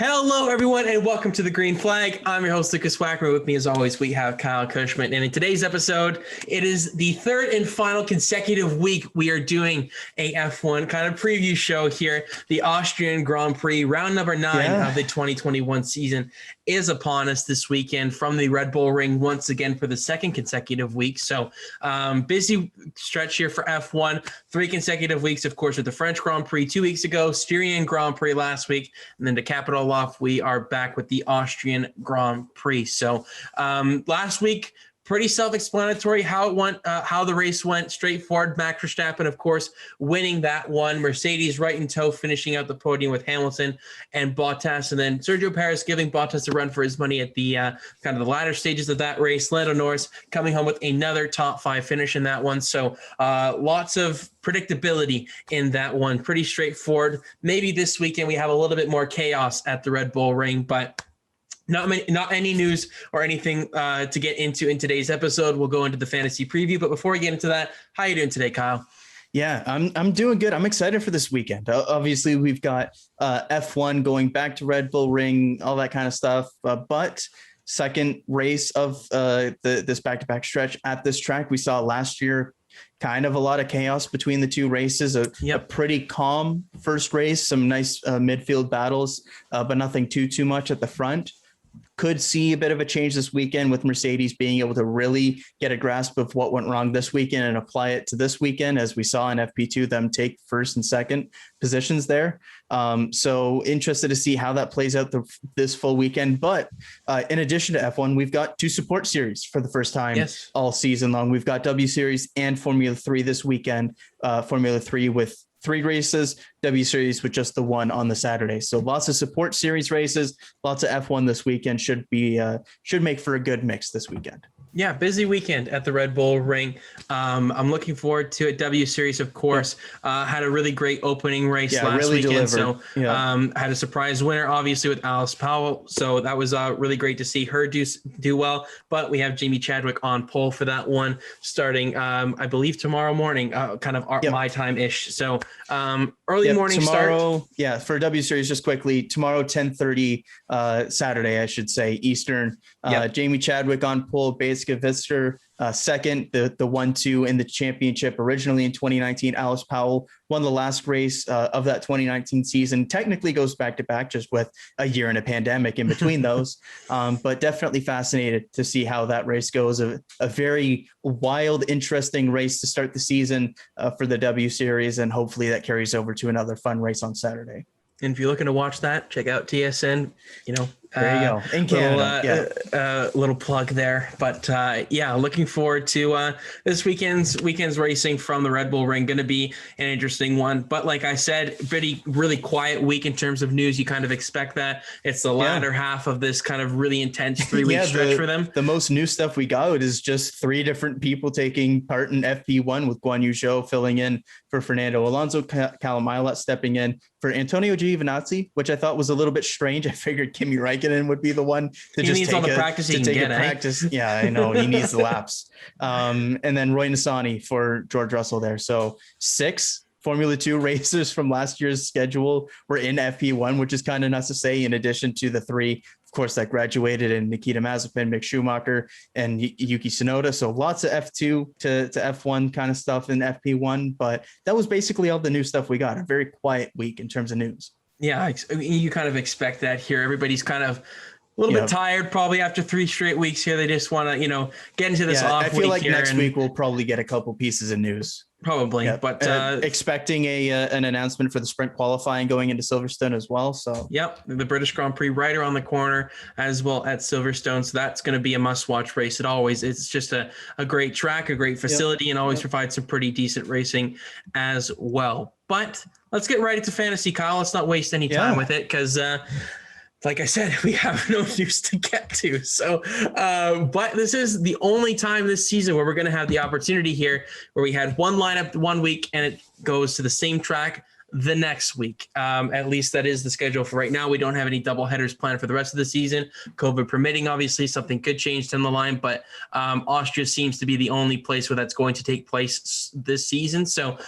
Hello, everyone, and welcome to the Green Flag. I'm your host, Lukas Wacker. With me, as always, we have Kyle Cushman. And in today's episode, it is the third and final consecutive week we are doing a F1 kind of preview show here. The Austrian Grand Prix, round number 9 of the 2021 season, is upon us this weekend from the Red Bull Ring once again for the second consecutive week. So busy stretch here for F1. 3 consecutive weeks, of course, with the French Grand Prix 2 weeks ago, Styrian Grand Prix last week, and then to cap it all off, we are back with the Austrian Grand Prix. So last week, pretty self-explanatory how it went, how the race went. Straightforward. Max Verstappen, of course, winning that one. Mercedes right in tow, finishing out the podium with Hamilton and Bottas, and then Sergio Perez giving Bottas a run for his money at the kind of the latter stages of that race. Lando Norris coming home with another top 5 finish in that one. So lots of predictability in that one. Pretty straightforward. Maybe this weekend we have a little bit more chaos at the Red Bull Ring, but not any news or anything to get into in today's episode. We'll go into the fantasy preview, but before we get into that, how are you doing today, Kyle? Yeah, I'm doing good. I'm excited for this weekend. Obviously, we've got F1 going back to Red Bull Ring, all that kind of stuff. But second race of this back-to-back stretch at this track, we saw last year kind of a lot of chaos between the two races. A pretty calm first race, some nice midfield battles, but nothing too much at the front. Could see a bit of a change this weekend with Mercedes being able to really get a grasp of what went wrong this weekend and apply it to this weekend, as we saw in FP2, them take first and second positions there. So interested to see how that plays out this full weekend. But in addition to F1, we've got 2 support series for the first time all season long. We've got W Series and Formula 3 this weekend. Formula 3 with 3 races, W Series with just the 1 on the Saturday. So lots of support series races, lots of F1 this weekend. Should make for a good mix this weekend. Yeah, busy weekend at the Red Bull Ring. I'm looking forward to it. W Series, of course, had a really great opening race last really weekend. Delivered. So had a surprise winner, obviously, with Alice Powell. So that was really great to see her do well. But we have Jamie Chadwick on pole for that one, starting, I believe, tomorrow morning, kind of my time-ish. So early morning tomorrow, start. Yeah, for W Series, just quickly, tomorrow, 10:30 Saturday, I should say, Eastern. Jamie Chadwick on pole, Basic Vister second, the 1-2 in the championship originally in 2019. Alice Powell won the last race of that 2019 season. Technically goes back to back, just with a year and a pandemic in between those. But definitely fascinated to see how that race goes. A very wild, interesting race to start the season for the W Series, and hopefully that carries over to another fun race on Saturday. And if you're looking to watch that, check out TSN. There you go. In Canada, little plug there. But looking forward to this weekend's racing from the Red Bull Ring. Going to be an interesting one. But like I said, really quiet week in terms of news. You kind of expect that. It's the latter half of this kind of really intense 3-week stretch for them. The most new stuff we got is just 3 different people taking part in FP1, with Guan Yu Zhou filling in for Fernando Alonso, Callum Ilott stepping in for Antonio Giovinazzi, which I thought was a little bit strange. I figured Kimi Raikkonen would be the one to just take a practice. Yeah, I know. He needs the laps. And then Roy Nissany for George Russell there. So 6 Formula 2 racers from last year's schedule were in FP1, which is kind of nuts to say, in addition to the 3, of course, that graduated in Nikita Mazepin, Mick Schumacher, and Yuki Tsunoda. So lots of F2 to F1 kind of stuff in FP1. But that was basically all the new stuff we got. A very quiet week in terms of news. Yeah, you kind of expect that here. Everybody's kind of a little bit tired, probably after 3 straight weeks here. They just want to, get into this off week. I feel like next week we'll probably get a couple pieces of news. Probably, but expecting an announcement for the sprint qualifying going into Silverstone as well. So the British Grand Prix right around the corner as well at Silverstone. So that's going to be a must-watch race. It's just a great track, a great facility, and always provides some pretty decent racing as well. But let's get right into fantasy, Kyle. Let's not waste any time with it, because like I said, we have no news to get to. So, but this is the only time this season where we're going to have the opportunity here, where we had one lineup one week and it goes to the same track the next week. At least that is the schedule for right now. We don't have any double headers planned for the rest of the season. COVID permitting, obviously, something could change down the line, but Austria seems to be the only place where that's going to take place this season. So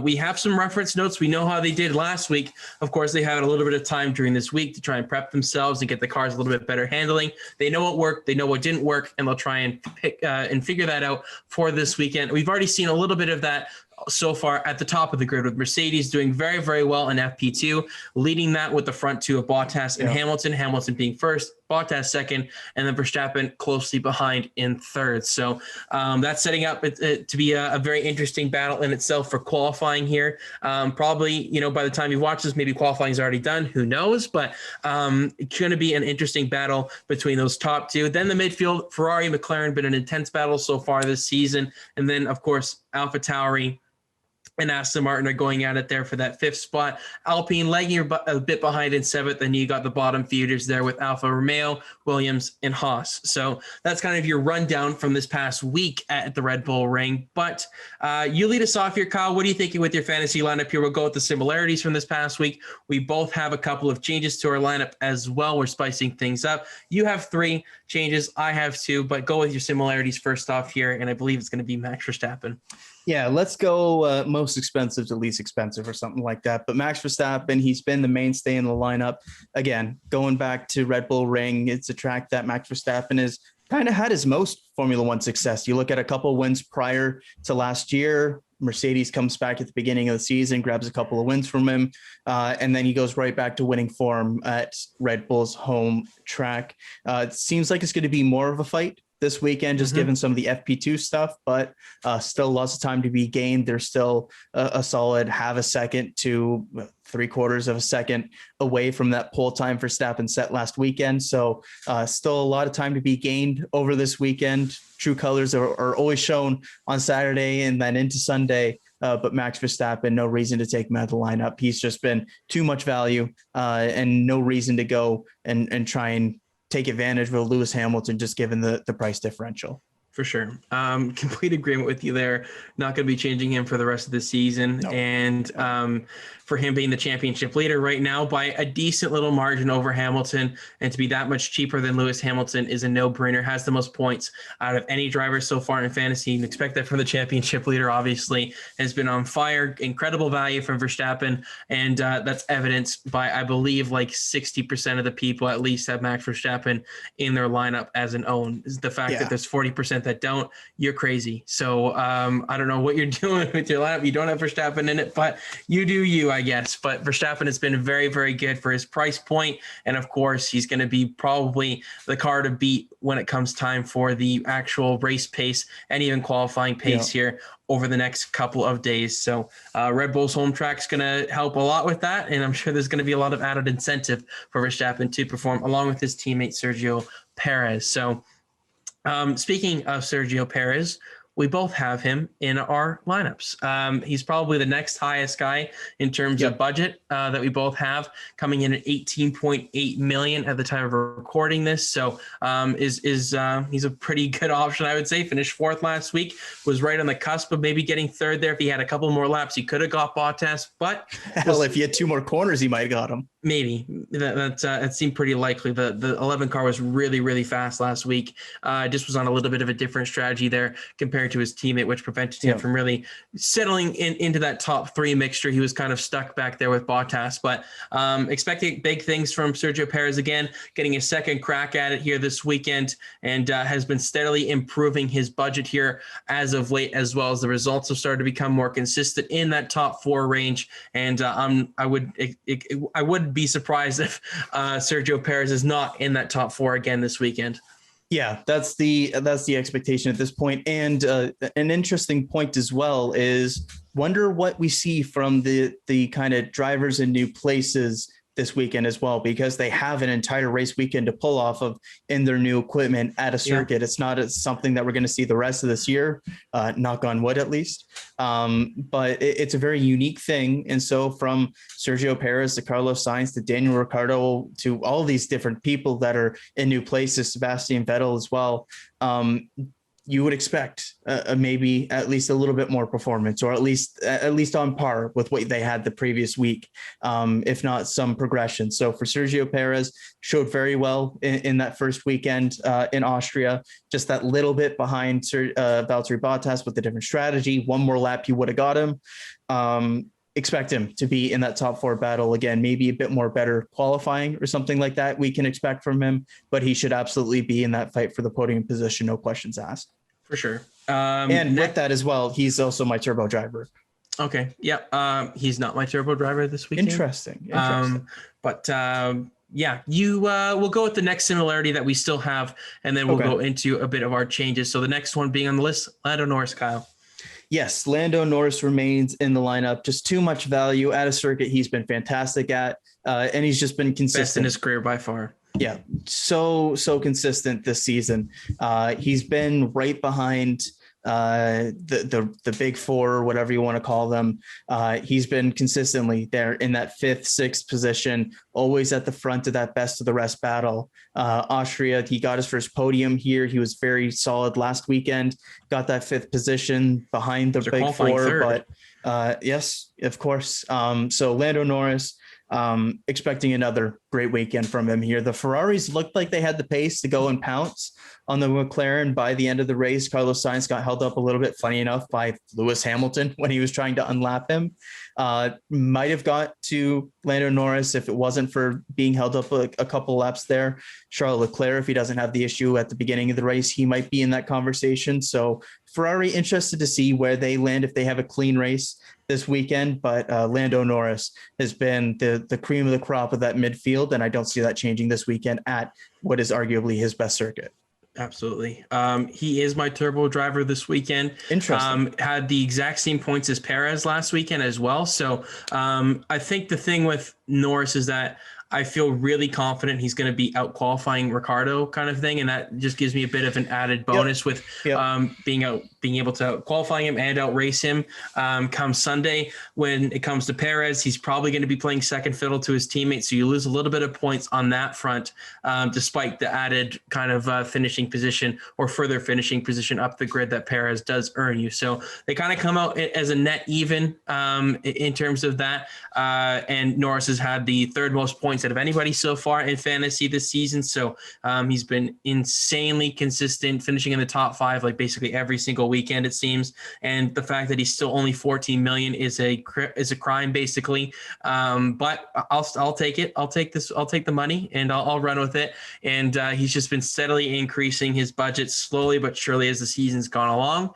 we have some reference notes. We know how they did last week. Of course, they had a little bit of time during this week to try and prep themselves and get the cars a little bit better handling. They know what worked, they know what didn't work, and they'll try and pick and figure that out for this weekend. We've already seen a little bit of that so far at the top of the grid, with Mercedes doing very, very well in FP2, leading that with the front two of Bottas and Hamilton being first, Bottas second, and then Verstappen closely behind in third. So that's setting up it to be a very interesting battle in itself for qualifying here. Probably, by the time you watch this, maybe qualifying is already done. Who knows? But it's going to be an interesting battle between those top two. Then the midfield, Ferrari, McLaren, been an intense battle so far this season. And then, of course, AlphaTauri and Aston Martin are going at it there for that fifth spot. Alpine lagging a bit behind in seventh, and you got the bottom feeders there with Alfa Romeo, Williams, and Haas. So that's kind of your rundown from this past week at the Red Bull Ring. But you lead us off here, Kyle. What are you thinking with your fantasy lineup here? We'll go with the similarities from this past week. We both have a couple of changes to our lineup as well. We're spicing things up. You have 3 changes. I have 2, but go with your similarities first off here, and I believe it's going to be Max Verstappen. Yeah, let's go most expensive to least expensive or something like that. But Max Verstappen, he's been the mainstay in the lineup. Again, going back to Red Bull Ring, it's a track that Max Verstappen has kind of had his most Formula One success. You look at a couple of wins prior to last year. Mercedes comes back at the beginning of the season, grabs a couple of wins from him, and then he goes right back to winning form at Red Bull's home track. It seems like it's going to be more of a fight this weekend, just given some of the FP2 stuff, but still lots of time to be gained. There's still a solid half a second to 3/4 of a second away from that pole time Verstappen set last weekend. So still a lot of time to be gained over this weekend. True colors are always shown on Saturday and then into Sunday. But Max Verstappen, no reason to take him out of the lineup. He's just been too much value and no reason to go and try and take advantage of Lewis Hamilton, just given the price differential. For sure. Complete agreement with you there. Not going to be changing him for the rest of the season. No. And for him being the championship leader right now by a decent little margin over Hamilton, and to be that much cheaper than Lewis Hamilton is a no-brainer. Has the most points out of any driver so far in fantasy. You can expect that from the championship leader, obviously. Has been on fire. Incredible value from Verstappen. And that's evidenced by, I believe, like 60% of the people at least have Max Verstappen in their lineup as an own. The fact that there's 40% that don't, you're crazy. So I don't know what you're doing with your lineup. You don't have Verstappen in it, but you do you, I guess. But Verstappen has been very, very good for his price point. And of course, he's going to be probably the car to beat when it comes time for the actual race pace and even qualifying pace here over the next couple of days. So Red Bull's home track is going to help a lot with that. And I'm sure there's going to be a lot of added incentive for Verstappen to perform along with his teammate, Sergio Perez. So speaking of Sergio Perez, we both have him in our lineups. He's probably the next highest guy in terms of budget that we both have, coming in at 18.8 million at the time of recording this. So he's a pretty good option, I would say. Finished 4th last week, was right on the cusp of maybe getting 3rd there. If he had a couple more laps, he could have got Bottas. But hell, if he had 2 more corners, he might have got him. Maybe that seemed pretty likely. The 11 car was really, really fast last week. Just was on a little bit of a different strategy there compared to his teammate, which prevented him from really settling into that top 3 mixture. He was kind of stuck back there with Bottas, but expecting big things from Sergio Perez again, getting a second crack at it here this weekend, and has been steadily improving his budget here as of late, as well as the results have started to become more consistent in that top 4 range. And I would be surprised if Sergio Perez is not in that top 4 again this weekend. Yeah, that's the expectation at this point. And an interesting point as well is wonder what we see from the kind of drivers in new places this weekend as well, because they have an entire race weekend to pull off of in their new equipment at a circuit. It's not something that we're going to see the rest of this year, knock on wood at least. But it's a very unique thing. And so from Sergio Perez to Carlos Sainz to Daniel Ricciardo to all these different people that are in new places, Sebastian Vettel as well, you would expect maybe at least a little bit more performance, or at least on par with what they had the previous week, if not some progression. So for Sergio Perez, showed very well in that first weekend in Austria, just that little bit behind Valtteri Bottas with a different strategy. One more lap, you would have got him. Expect him to be in that top 4 battle again, maybe a bit more better qualifying or something like that we can expect from him, but he should absolutely be in that fight for the podium position. No questions asked. For sure. And with that as well, he's also my turbo driver. Okay. Yeah. He's not my turbo driver this weekend. Interesting. Yeah, we'll go with the next similarity that we still have, and then we'll go into a bit of our changes. So the next one being on the list, Lando Norris, Kyle. Yes, Lando Norris remains in the lineup. Just too much value at a circuit he's been fantastic at, and he's just been consistent. Best in his career by far. Yeah, so consistent this season. He's been right behind the big 4, or whatever you want to call them. He's been consistently there in that 5th, 6th position, always at the front of that best of the rest battle. Austria, he got his first podium here. He was very solid last weekend, got that 5th position behind the big 4, but yes, of course. So Lando Norris, expecting another great weekend from him here. The Ferraris looked like they had the pace to go and pounce on the McLaren by the end of the race. Carlos Sainz got held up a little bit, funny enough, by Lewis Hamilton when he was trying to unlap him. Might have got to Lando Norris if it wasn't for being held up a couple laps there. Charles Leclerc, if he doesn't have the issue at the beginning of the race, he might be in that conversation. So Ferrari, interested to see where they land if they have a clean race this weekend, but Lando Norris has been the cream of the crop of that midfield, and I don't see that changing this weekend at what is arguably his best circuit. Absolutely. He is my turbo driver this weekend. Interesting. Had the exact same points as Perez last weekend as well. So I think the thing with Norris is that I feel really confident he's going to be out qualifying Ricciardo kind of thing. And that just gives me a bit of an added bonus with being able to qualify him and out race him come Sunday. When it comes to Perez, he's probably going to be playing second fiddle to his teammates. So you lose a little bit of points on that front, despite the added kind of finishing position or further finishing position up the grid that Perez does earn you. So they kind of come out as a net even in terms of that. And Norris has had the 3rd most points out of anybody so far in fantasy this season. So he's been insanely consistent, finishing in the top 5 like basically every single weekend, it seems. And the fact that he's still only 14 million is a crime basically. But I'll take it. I'll take the money and I'll run with it. And he's just been steadily increasing his budget slowly but surely as the season's gone along.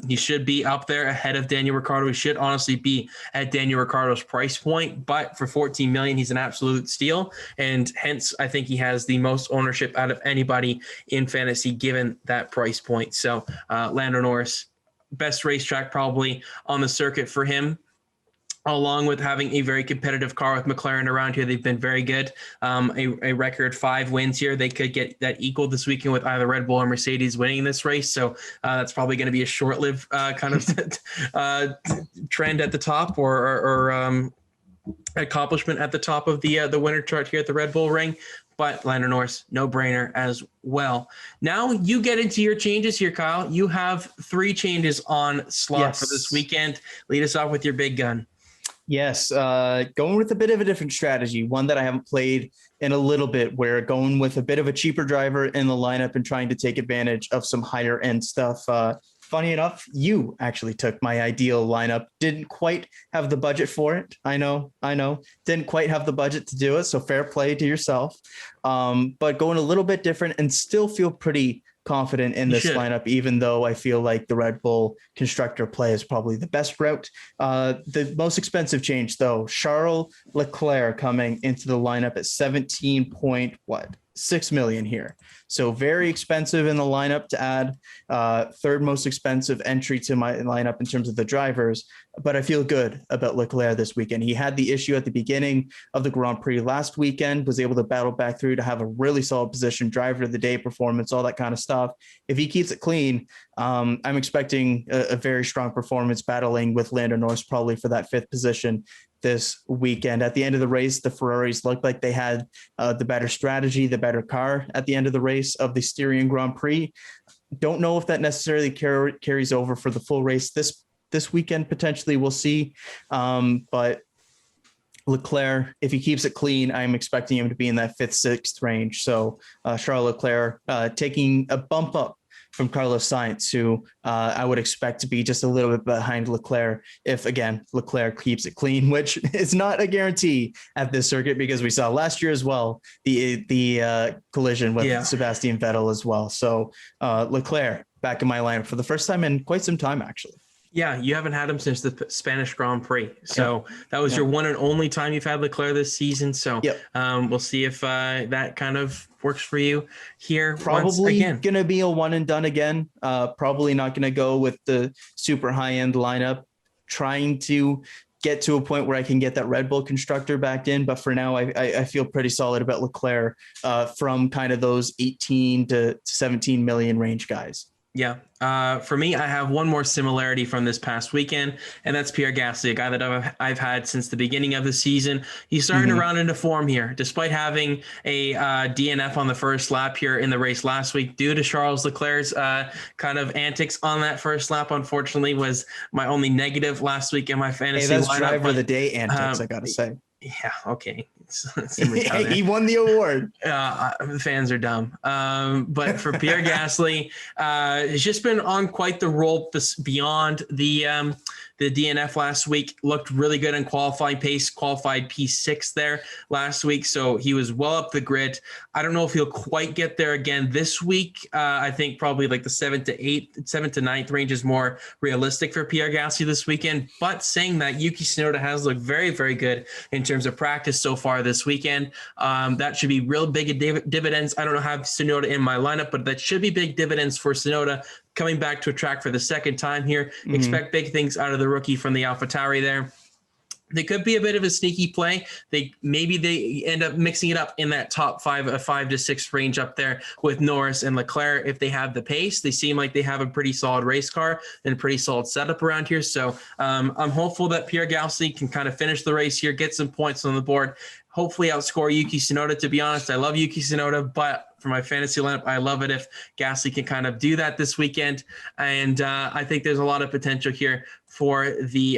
He should be up there ahead of Daniel Ricciardo. He should honestly be at Daniel Ricciardo's price point, but for 14 million, he's an absolute steal, and hence I think he has the most ownership out of anybody in fantasy given that price point. So Lando Norris, best racetrack probably on the circuit for him, along with having a very competitive car with McLaren around here. They've been very good. A record 5 wins here. They could get that equal this weekend with either Red Bull or Mercedes winning this race. So that's probably going to be a short-lived kind of trend at the top or accomplishment at the top of the winner chart here at the Red Bull Ring. But Lando Norris, no brainer as well. Now you get into your changes here, Kyle. You have 3 changes on slot for this weekend. Lead us off with your big gun. Yes, going with a bit of a different strategy, one that I haven't played in a little bit, where going with a bit of a cheaper driver in the lineup and trying to take advantage of some higher end stuff. Funny enough, you actually took my ideal lineup. Didn't quite have the budget for it. I know. Didn't quite have the budget to do it. So fair play to yourself. But going a little bit different and still feel pretty confident in this lineup, even though I feel like the Red Bull constructor play is probably the best route. The most expensive change, though, Charles Leclerc coming into the lineup at 17.6 million here. So very expensive in the lineup to add. 3rd most expensive entry to my lineup in terms of the drivers, but I feel good about Leclerc this weekend. He had the issue at the beginning of the Grand Prix last weekend, was able to battle back through to have a really solid position, driver of the day performance, all that kind of stuff. If he keeps it clean, I'm expecting a very strong performance battling with Lando Norris probably for that 5th position this weekend. At the end of the race, the Ferraris looked like they had the better strategy, the better car at the end of the race of the Austrian Grand Prix. Don't know if that necessarily carries over for the full race this weekend. Potentially, we'll see. But Leclerc, if he keeps it clean, I'm expecting him to be in that 5th, 6th range. So Charles Leclerc taking a bump up from Carlos Sainz, who I would expect to be just a little bit behind Leclerc if, again, Leclerc keeps it clean, which is not a guarantee at this circuit because we saw last year as well the collision with Sebastian Vettel as well. So Leclerc back in my lineup for the first time in quite some time, actually. Yeah, you haven't had him since the Spanish Grand Prix. So that was your one and only time you've had Leclerc this season. So we'll see if that kind of works for you here. Probably going to be a one and done again. Probably not going to go with the super high end lineup. Trying to get to a point where I can get that Red Bull constructor back in. But for now, I feel pretty solid about Leclerc from kind of those 18 to 17 million range guys. Yeah. For me, I have one more similarity from this past weekend, and that's Pierre Gasly, a guy that I've had since the beginning of the season. He's starting to round into form here, despite having a DNF on the first lap here in the race last week due to Charles Leclerc's kind of antics on that first lap. Unfortunately, was my only negative last week in my fantasy lineup. That's driver of the day antics, I gotta say. Yeah, okay. He won the award. The fans are dumb. But for Pierre Gasly, he's just been on quite the roll beyond the DNF last week. Looked really good in qualifying pace, qualified P6 there last week. So he was well up the grid. I don't know if he'll quite get there again this week. I think probably like the 7th to 9th range is more realistic for Pierre Gasly this weekend. But saying that, Yuki Tsunoda has looked very, very good in terms of practice so far this weekend. That should be real big dividends. I don't have Tsunoda in my lineup, but that should be big dividends for Tsunoda coming back to a track for the second time here. Expect big things out of the rookie from the AlphaTauri there. They could be a bit of a sneaky play. Maybe they end up mixing it up in that top 5 to 6 range up there with Norris and Leclerc if they have the pace. They seem like they have a pretty solid race car and a pretty solid setup around here. So I'm hopeful that Pierre Gasly can kind of finish the race here, get some points on the board, hopefully outscore Yuki Tsunoda. To be honest, I love Yuki Tsunoda, but for my fantasy lineup, I love it if Gasly can kind of do that this weekend. And I think there's a lot of potential here for the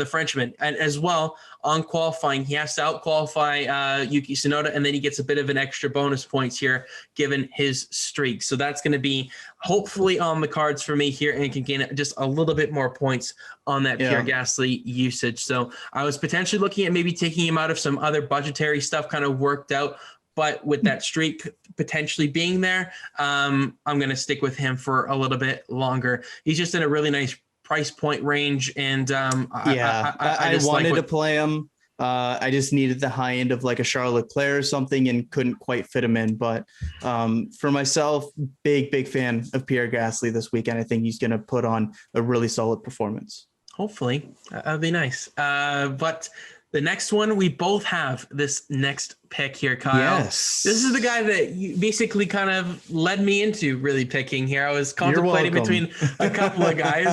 Frenchman. And as well, on qualifying, he has to out-qualify Yuki Tsunoda, and then he gets a bit of an extra bonus points here given his streak. So that's going to be hopefully on the cards for me here, and can gain just a little bit more points on that Pierre Gasly usage. So I was potentially looking at maybe taking him out of some other budgetary stuff kind of worked out. But with that streak potentially being there, I'm going to stick with him for a little bit longer. He's just in a really nice price point range, and I wanted to play him. I just needed the high end of like a Charles Leclerc or something and couldn't quite fit him in. But for myself, big fan of Pierre Gasly this weekend. I think he's going to put on a really solid performance. Hopefully, that'd be nice. But the next one, we both have this next pick here, Kyle. Yes. This is the guy that you basically kind of led me into really picking here. I was contemplating between a couple of guys,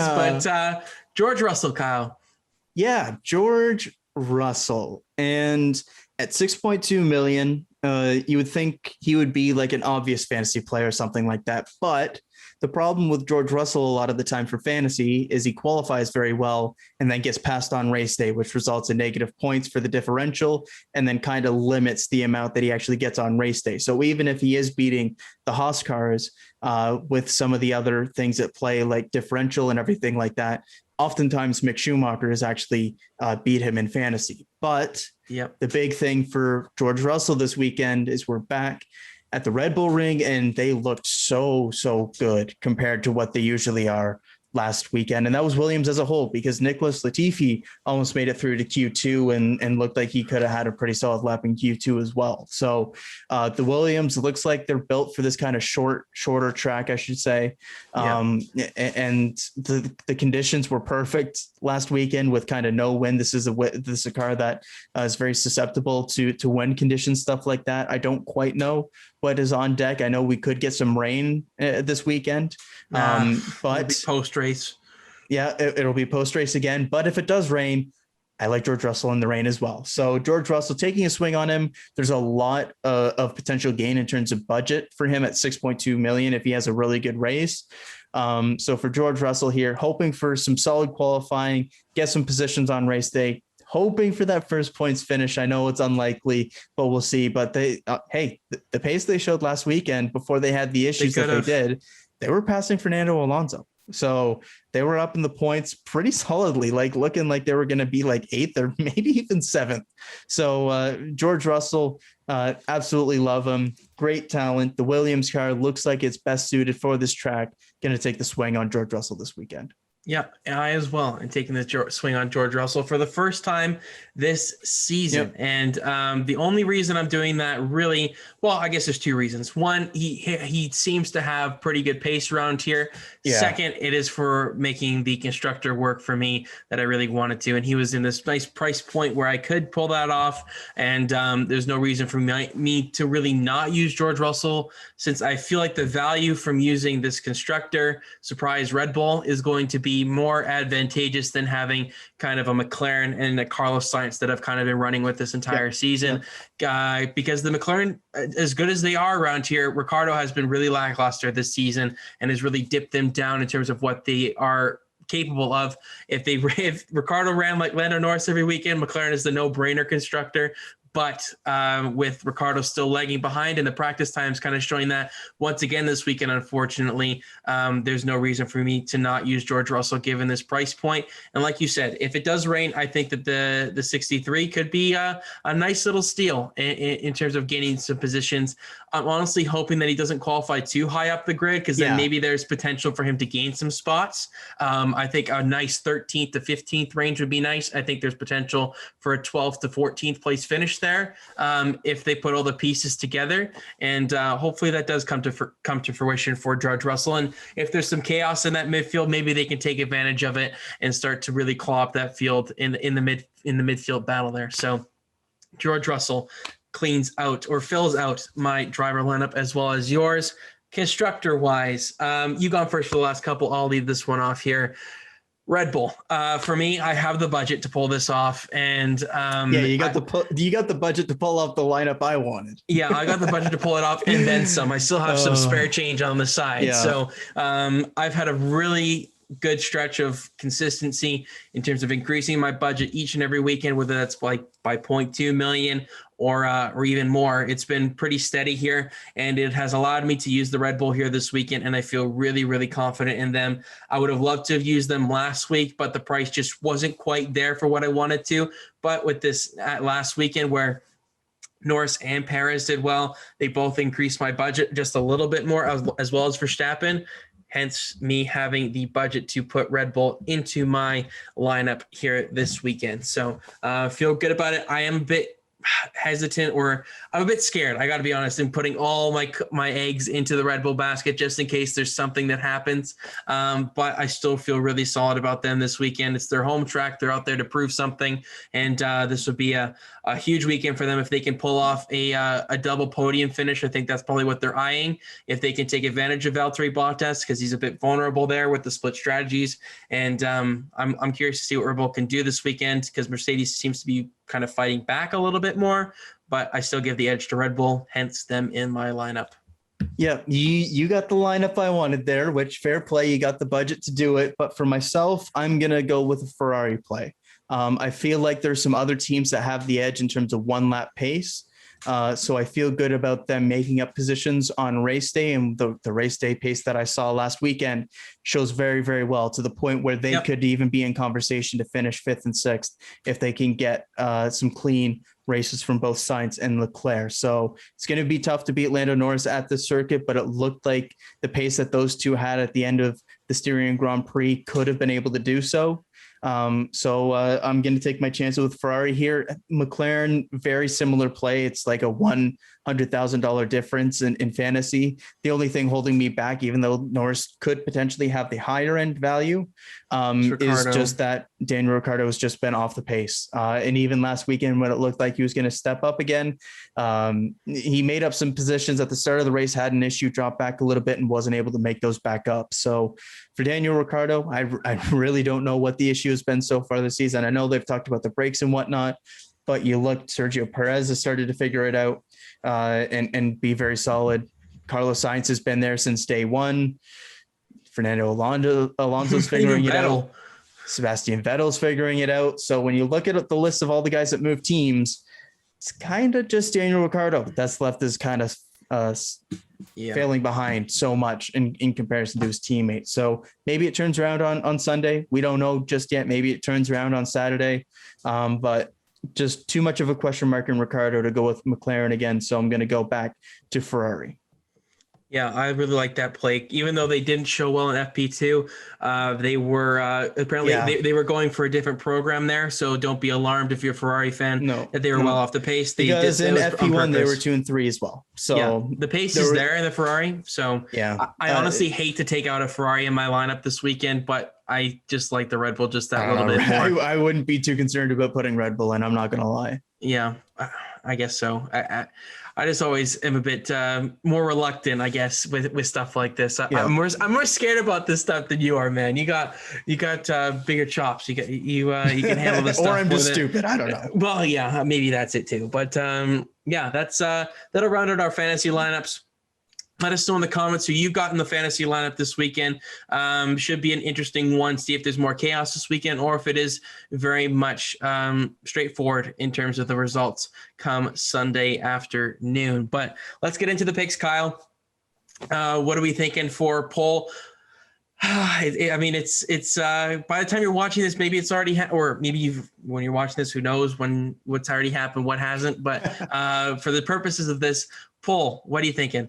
but George Russell, Kyle. Yeah, George Russell. And at 6.2 million, you would think he would be like an obvious fantasy player or something like that. But the problem with George Russell a lot of the time for fantasy is he qualifies very well and then gets passed on race day, which results in negative points for the differential and then kind of limits the amount that he actually gets on race day. So even if he is beating the Haas cars with some of the other things at play, like differential and everything like that, oftentimes Mick Schumacher has actually beat him in fantasy. But the big thing for George Russell this weekend is we're back at the Red Bull Ring, and they looked so good compared to what they usually are last weekend. And that was Williams as a whole, because Nicholas Latifi almost made it through to Q2 and looked like he could have had a pretty solid lap in Q2 as well. So the Williams, looks like they're built for this kind of shorter track, I should say. And the conditions were perfect last weekend with kind of no wind. This is a car that is very susceptible to wind conditions, stuff like that. I don't quite know what is on deck. I know we could get some rain this weekend, but post race. Yeah, it'll be post race again. But if it does rain, I like George Russell in the rain as well. So George Russell taking a swing on him. There's a lot of potential gain in terms of budget for him at 6.2 million if he has a really good race. So for George Russell here, hoping for some solid qualifying, get some positions on race day, hoping for that first points finish. I know it's unlikely, but we'll see. But the pace they showed last weekend before they had the issues they did, they were passing Fernando Alonso. So they were up in the points pretty solidly, like looking like they were going to be like 8th or maybe even 7th. So George Russell, absolutely love him. Great talent. The Williams car looks like it's best suited for this track. Going to take the swing on George Russell this weekend. Yeah, I as well. And taking the swing on George Russell for the first time this season. Yep. And the only reason I'm doing that really, well, I guess there's 2 reasons. One, he seems to have pretty good pace around here. Yeah. Second, it is for making the constructor work for me that I really wanted to. And he was in this nice price point where I could pull that off. And there's no reason for me to really not use George Russell, since I feel like the value from using this constructor surprise Red Bull is going to be more advantageous than having kind of a McLaren and a Carlos Sainz that I've kind of been running with this entire season. Because the McLaren, as good as they are around here, Ricciardo has been really lackluster this season and has really dipped them down in terms of what they are capable of. If Ricciardo ran like Lando Norris every weekend, McLaren is the no-brainer constructor. But with Ricciardo still lagging behind and the practice times kind of showing that once again this weekend, unfortunately, there's no reason for me to not use George Russell given this price point. And like you said, if it does rain, I think that the 63 could be a nice little steal in terms of gaining some positions. I'm honestly hoping that he doesn't qualify too high up the grid, because then maybe there's potential for him to gain some spots. I think a nice 13th to 15th range would be nice. I think there's potential for a 12th to 14th place finish there if they put all the pieces together. And hopefully that does come to fruition for George Russell. And if there's some chaos in that midfield, maybe they can take advantage of it and start to really claw up that field in the midfield battle there. So George Russell cleans out or fills out my driver lineup as well as yours. Constructor wise, you gone first for the last couple. I'll leave this one off here. Red Bull. For me, I have the budget to pull this off, and you got the budget to pull off the lineup I wanted. Yeah, I got the budget to pull it off, and then some. I still have some spare change on the side. Yeah. So I've had a really good stretch of consistency in terms of increasing my budget each and every weekend, whether that's like by 0.2 million or even more. It's been pretty steady here, and it has allowed me to use the Red Bull here this weekend, and I feel really, really confident in them. I would have loved to have used them last week, but the price just wasn't quite there for what I wanted to. But with this last weekend where Norris and Perez did well, they both increased my budget just a little bit more, as well as Verstappen. Hence me having the budget to put Red Bull into my lineup here this weekend. So feel good about it. I am a bit hesitant, or I'm a bit scared, I got to be honest, in putting all my eggs into the Red Bull basket just in case there's something that happens. But I still feel really solid about them this weekend. It's their home track. They're out there to prove something. And this would be a huge weekend for them if they can pull off a double podium finish. I think that's probably what they're eyeing. If they can take advantage of Valtteri Bottas, because he's a bit vulnerable there with the split strategies. And I'm curious to see what Red Bull can do this weekend, because Mercedes seems to be kind of fighting back a little bit more, but I still give the edge to Red Bull, hence them in my lineup. Yeah, you got the lineup I wanted there, which fair play, you got the budget to do it. But for myself, I'm going to go with a Ferrari play. I feel like there's some other teams that have the edge in terms of one lap pace. So I feel good about them making up positions on race day, and the race day pace that I saw last weekend shows very, very well, to the point where they could even be in conversation to finish 5th and 6th if they can get some clean races from both Sainz and Leclerc. So it's going to be tough to beat Lando Norris at the circuit, but it looked like the pace that those two had at the end of the Austrian Grand Prix could have been able to do so. So I'm going to take my chances with Ferrari here. McLaren, very similar play. It's like a $100,000 difference in fantasy. The only thing holding me back, even though Norris could potentially have the higher end value, is just that Daniel Ricciardo has just been off the pace. And even last weekend, when it looked like he was going to step up again, he made up some positions at the start of the race, had an issue, dropped back a little bit, and wasn't able to make those back up. So For Daniel Ricciardo, I really don't know what the issue has been so far this season. I know they've talked about the brakes and whatnot, but you look, Sergio Perez has started to figure it out and be very solid. Carlos Sainz has been there since day one. Fernando Alonso's figuring it out. Sebastian Vettel's figuring it out. So when you look at the list of all the guys that move teams, it's kind of just Daniel Ricciardo that's left is kind of failing behind so much in comparison to his teammates. So maybe it turns around on Sunday. We don't know just yet. Maybe it turns around on Saturday. But just too much of a question mark in Ricciardo to go with McLaren again. So I'm going to go back to Ferrari. Yeah, I really like that play. Even though they didn't show well in FP2, they were apparently they were going for a different program there. So don't be alarmed if you're a Ferrari fan that they were well off the pace. Because in FP1 they were 2 and 3 as well. So yeah, the pace is there in the Ferrari. So yeah, I honestly hate to take out a Ferrari in my lineup this weekend, but I just like the Red Bull just that little bit more. I wouldn't be too concerned about putting Red Bull in. I'm not going to lie. Yeah, I guess so. I just always am a bit more reluctant, I guess, with stuff like this. I'm more scared about this stuff than you are, man. You got bigger chops. You can handle this stuff. Or I'm just stupid. I don't know. Well, yeah, maybe that's it too. But that's that'll round out our fantasy lineups. Let us know in the comments who you got in the fantasy lineup this weekend. Should be an interesting one. See if there's more chaos this weekend or if it is very much straightforward in terms of the results come Sunday afternoon. But let's get into the picks, Kyle. What are we thinking for pole? It's by the time you're watching this, maybe it's already or maybe when you're watching this, who knows what's already happened, what hasn't. But for the purposes of this poll, what are you thinking?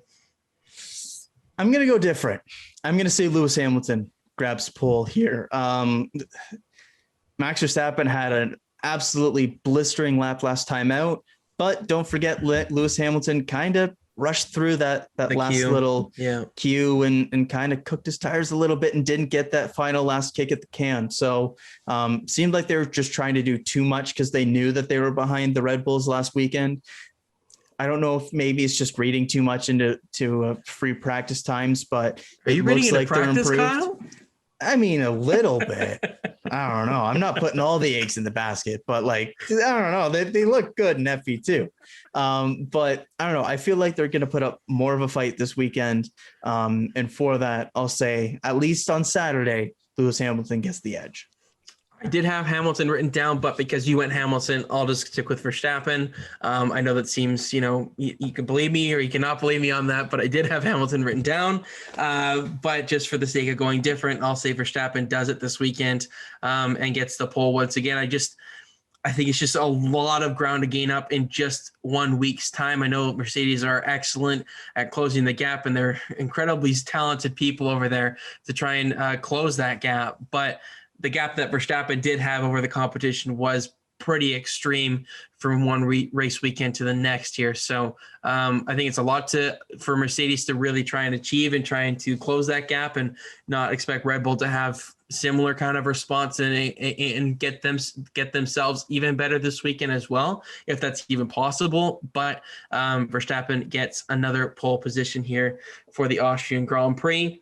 I'm going to go different. I'm going to say Lewis Hamilton grabs pole here. Max Verstappen had an absolutely blistering lap last time out, but don't forget Lewis Hamilton kind of rushed through that last queue. Little queue and kind of cooked his tires a little bit and didn't get that final last kick at the can. So seemed like they were just trying to do too much because they knew that they were behind the Red Bulls last weekend. I don't know if maybe it's just reading too much into free practice times, but are you reading into practice, Kyle? I mean, a little bit. I don't know. I'm not putting all the eggs in the basket, but like, I don't know. They look good in FP2. But I don't know. I feel like they're going to put up more of a fight this weekend. And for that, I'll say at least on Saturday, Lewis Hamilton gets the edge. I did have Hamilton written down, but because you went Hamilton, I'll just stick with Verstappen. I know that seems, you can believe me or you cannot believe me on that, but I did have Hamilton written down. But just for the sake of going different, I'll say Verstappen does it this weekend and gets the pole once again. I think it's just a lot of ground to gain up in just 1 week's time. I know Mercedes are excellent at closing the gap, and they're incredibly talented people over there to try and close that gap. But the gap that Verstappen did have over the competition was pretty extreme from one race weekend to the next here. So I think it's a lot for Mercedes to really try and achieve and trying to close that gap and not expect Red Bull to have similar kind of response and get themselves even better this weekend as well, if that's even possible. But Verstappen gets another pole position here for the Austrian Grand Prix.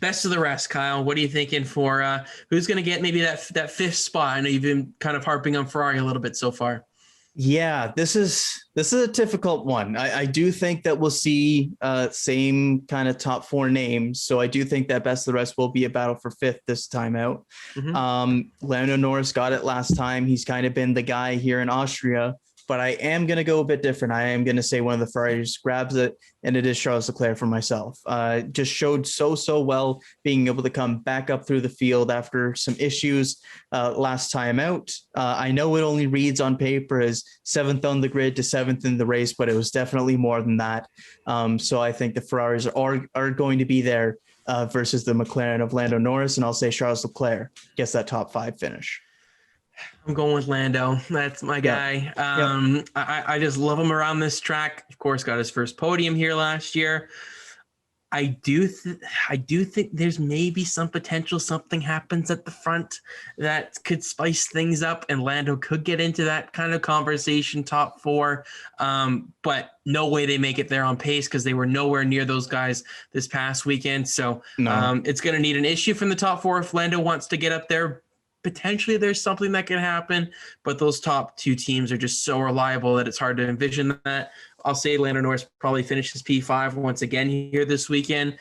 Best of the rest, Kyle. What are you thinking for who's going to get maybe that fifth spot? I know you've been kind of harping on Ferrari a little bit so far. Yeah, this is a difficult one. I do think that we'll see same kind of top four names. So I do think that best of the rest will be a battle for fifth this time out. Mm-hmm. Lando Norris got it last time. He's kind of been the guy here in Austria. But I am going to go a bit different. I am going to say one of the Ferraris grabs it, and it is Charles Leclerc for myself. Just showed so well being able to come back up through the field after some issues last time out. I know it only reads on paper as 7th on the grid to 7th in the race, but it was definitely more than that. So I think the Ferraris are going to be there versus the McLaren of Lando Norris, and I'll say Charles Leclerc gets that top 5 finish. I'm going with Lando. That's my guy. I just love him around this track. Of course, got his first podium here last year. I do think there's maybe some potential something happens at the front that could spice things up, and Lando could get into that kind of conversation, top four. But no way they make it there on pace, because they were nowhere near those guys this past weekend. So it's going to need an issue from the top four if Lando wants to get up there. Potentially there's something that can happen, but those top two teams are just so reliable that it's hard to envision that. I'll say Lando Norris probably finishes P5 once again here this weekend,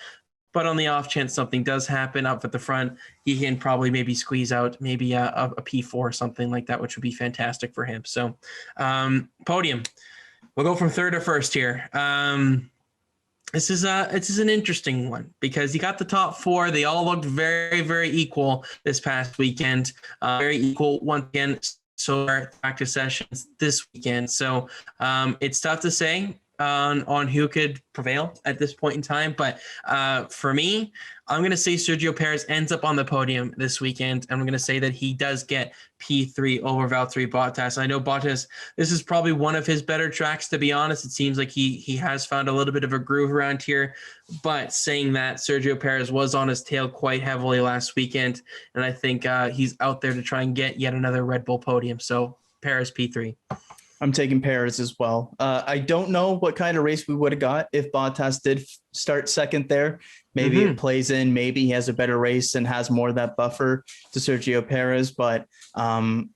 but on the off chance something does happen up at the front, he can probably maybe squeeze out maybe a P4 or something like that, which would be fantastic for him. So podium, we'll go from third to first here. This is an interesting one because you got the top four. They all looked very, very equal this past weekend. Very equal once again. So our practice sessions this weekend. So it's tough to say on who could prevail at this point in time. But for me, I'm going to say Sergio Perez ends up on the podium this weekend. And I'm going to say that he does get P3 over Valtteri Bottas. I know Bottas, this is probably one of his better tracks, to be honest. It seems like he has found a little bit of a groove around here. But saying that, Sergio Perez was on his tail quite heavily last weekend. And I think he's out there to try and get yet another Red Bull podium. So Perez P3. I'm taking Perez as well. I don't know what kind of race we would have got if Bottas did start second there. Maybe it plays in. Maybe he has a better race and has more of that buffer to Sergio Perez. But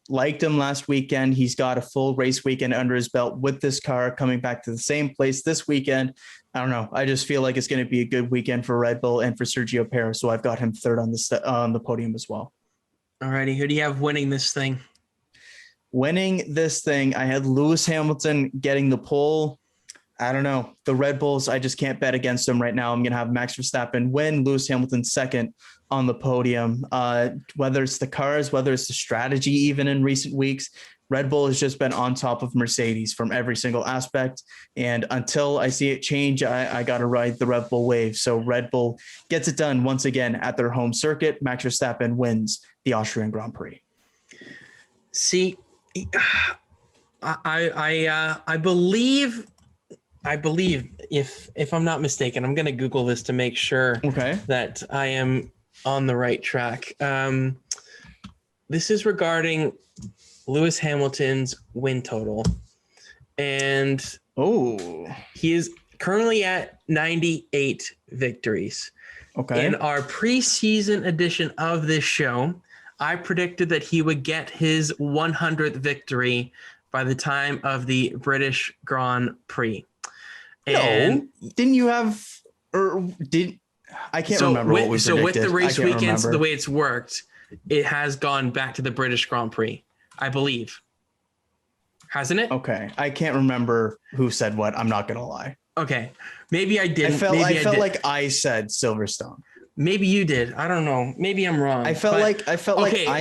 liked him last weekend. He's got a full race weekend under his belt with this car, coming back to the same place this weekend. I don't know. I just feel like it's going to be a good weekend for Red Bull and for Sergio Perez. So I've got him third on the podium as well. All righty. Who do you have winning this thing? Winning this thing, I had Lewis Hamilton getting the pole. I don't know. The Red Bulls, I just can't bet against them right now. I'm going to have Max Verstappen win, Lewis Hamilton second on the podium. Whether it's the cars, whether it's the strategy, even in recent weeks, Red Bull has just been on top of Mercedes from every single aspect. And until I see it change, I got to ride the Red Bull wave. So Red Bull gets it done once again at their home circuit. Max Verstappen wins the Austrian Grand Prix. See, I believe if I'm not mistaken, I'm going to Google this to make sure that I am on the right track. This is regarding Lewis Hamilton's win total, and he is currently at 98 victories. Okay. In our preseason edition of this show, I predicted that he would get his 100th victory by the time of the British Grand Prix. And didn't you have, or did, I can't remember what we predicted. So with the race weekends, the way it's worked, it has gone back to the British Grand Prix, I believe. Hasn't it? Okay. I can't remember who said what. I'm not going to lie. Okay. Maybe I didn't. I felt like I said Silverstone. Maybe you did. I don't know. Maybe I'm wrong. I felt like I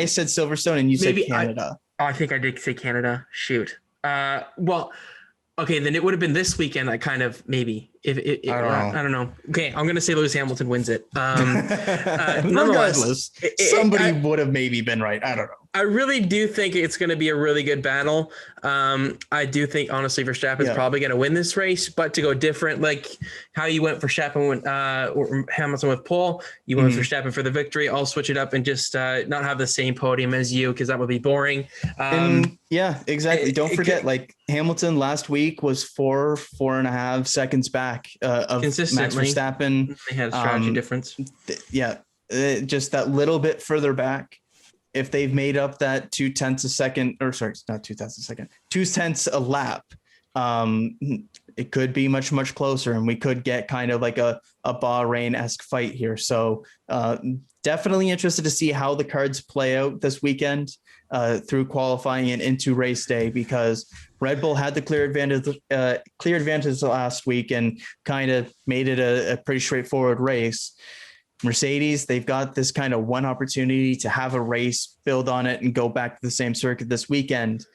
said Silverstone and you said Canada. I think I did say Canada. Shoot. Well, okay, then it would have been this weekend. I kind of maybe. I don't know. Okay, I'm gonna say Lewis Hamilton wins it. Regardless, somebody would have maybe been right. I don't know. I really do think it's going to be a really good battle. I do think, honestly, Verstappen's probably going to win this race, but to go different, like how you went Verstappen or Hamilton with pole, you went Verstappen for the victory. I'll switch it up and just not have the same podium as you, because that would be boring. Yeah, exactly. Don't forget, like Hamilton last week was 4.5 seconds back of Max Verstappen. They had a strategy difference. Just that little bit further back. If they've made up that 0.2 a second, or sorry, it's not 0.2 a second, 0.2 a lap, it could be much, much closer, and we could get kind of like a Bahrain-esque fight here. So definitely interested to see how the cards play out this weekend through qualifying and into race day, because Red Bull had the clear advantage last week and kind of made it a pretty straightforward race. Mercedes, they've got this kind of one opportunity to have a race, build on it, and go back to the same circuit this weekend.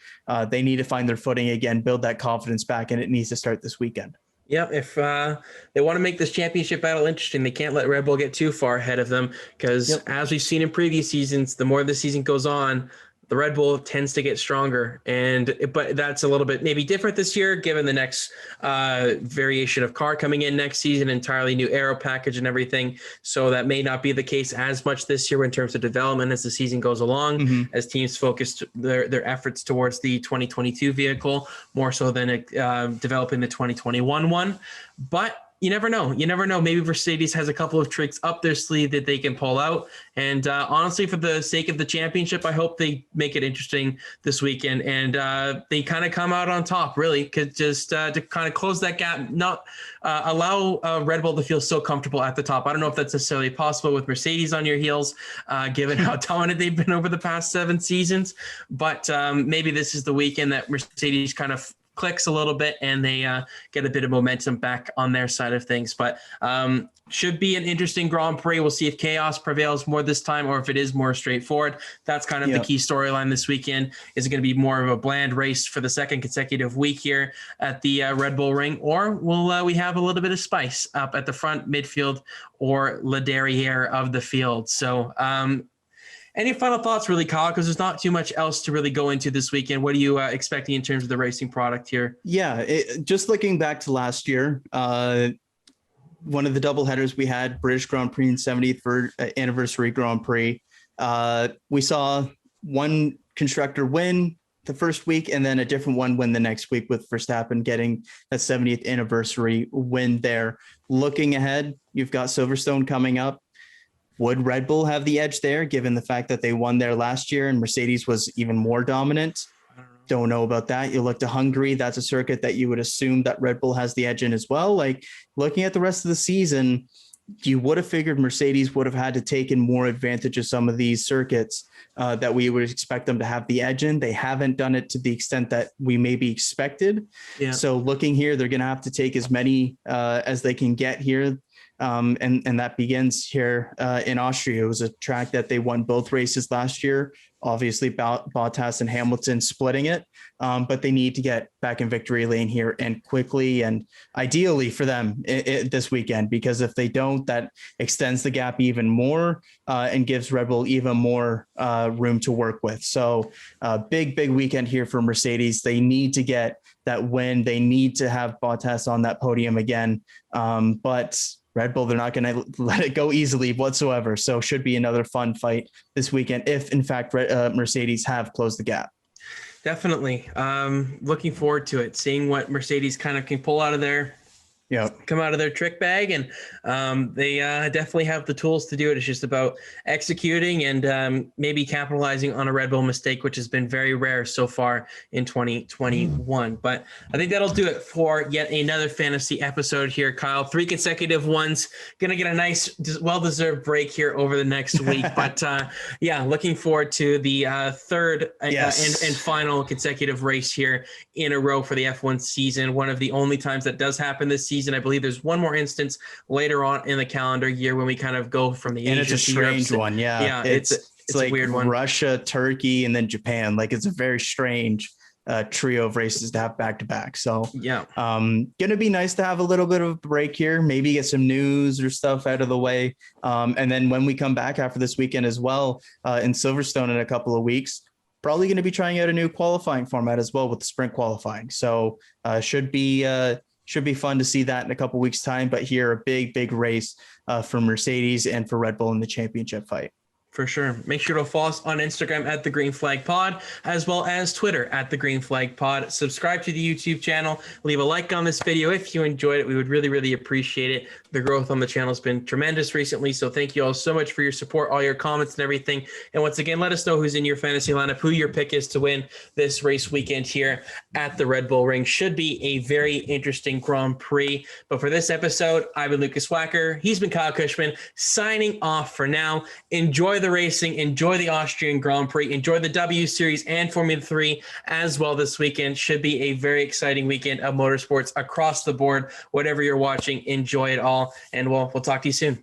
They need to find their footing again, build that confidence back, and it needs to start this weekend. Yeah, if they want to make this championship battle interesting, they can't let Red Bull get too far ahead of them, because as we've seen in previous seasons, the more the season goes on, the Red Bull tends to get stronger, but that's a little bit maybe different this year, given the next variation of car coming in next season, entirely new aero package and everything. So that may not be the case as much this year in terms of development as the season goes along, as teams focus their efforts towards the 2022 vehicle more so than developing the 2021 one. But you never know. You never know. Maybe Mercedes has a couple of tricks up their sleeve that they can pull out. And honestly, for the sake of the championship, I hope they make it interesting this weekend and they kind of come out on top, really, because just to kind of close that gap, not allow Red Bull to feel so comfortable at the top. I don't know if that's necessarily possible with Mercedes on your heels, given how dominant they've been over the past 7 seasons. But maybe this is the weekend that Mercedes kind of clicks a little bit and they get a bit of momentum back on their side of things. But should be an interesting Grand Prix. We'll see if chaos prevails more this time or if it is more straightforward. That's kind of the key storyline this weekend. Is it going to be more of a bland race for the second consecutive week here at the Red Bull Ring, or will we have a little bit of spice up at the front, midfield, or La Derriere of the field? So any final thoughts, really, Kyle? Because there's not too much else to really go into this weekend. What are you expecting in terms of the racing product here? Yeah, just looking back to last year, one of the doubleheaders we had, British Grand Prix and 70th anniversary Grand Prix. We saw one constructor win the first week and then a different one win the next week, with Verstappen getting that 70th anniversary win there. Looking ahead, you've got Silverstone coming up. Would Red Bull have the edge there, given the fact that they won there last year and Mercedes was even more dominant? Don't know about that. You look to Hungary, that's a circuit that you would assume that Red Bull has the edge in as well. Like, looking at the rest of the season, you would have figured Mercedes would have had to take in more advantage of some of these circuits that we would expect them to have the edge in. They haven't done it to the extent that we maybe expected. Yeah. So looking here, they're going to have to take as many as they can get here. And that begins here in Austria. It was a track that they won both races last year. Obviously, Bottas and Hamilton splitting it, but they need to get back in victory lane here and quickly, and ideally for them this weekend, because if they don't, that extends the gap even more and gives Red Bull even more room to work with. So big weekend here for Mercedes. They need to get that win. They need to have Bottas on that podium again. But Red Bull, they're not going to let it go easily whatsoever. So should be another fun fight this weekend if, in fact, Mercedes have closed the gap. Definitely. Looking forward to it, seeing what Mercedes kind of can pull out of there. Come out of their trick bag, and they definitely have the tools to do it. It's just about executing and maybe capitalizing on a Red Bull mistake, which has been very rare so far in 2021. But I think that'll do it for yet another fantasy episode here, Kyle. 3 consecutive ones. Gonna get a nice, well-deserved break here over the next week. But yeah, looking forward to the third and final consecutive race here in a row for the F1 season. One of the only times that does happen this season. I believe there's one more instance later on in the calendar year when we kind of go from the Asia, and it's a strange one. Yeah, it's like a weird one. Russia, Turkey, and then Japan. Like, it's a very strange trio of races to have back to back. So gonna be nice to have a little bit of a break here, maybe get some news or stuff out of the way, and then when we come back after this weekend as well, in Silverstone in a couple of weeks, probably going to be trying out a new qualifying format as well with the sprint qualifying. So should be fun to see that in a couple weeks' time. But here, a big race for Mercedes and for Red Bull in the championship fight. For sure. Make sure to follow us on Instagram at The Green Flag Pod, as well as Twitter at The Green Flag Pod. Subscribe to the YouTube channel. Leave a like on this video if you enjoyed it. We would really appreciate it. The growth on the channel has been tremendous recently, so thank you all so much for your support, all your comments and everything. And once again, let us know who's in your fantasy lineup, who your pick is to win this race weekend here at the Red Bull Ring. Should be a very interesting Grand Prix. But for this episode, I've been Lukas Wacker. He's been Kyle Cushman, signing off for now. Enjoy the racing, enjoy the Austrian Grand Prix, enjoy the W Series and Formula 3 as well this weekend. Should be a very exciting weekend of motorsports across the board. Whatever you're watching, enjoy it all, and we'll talk to you soon.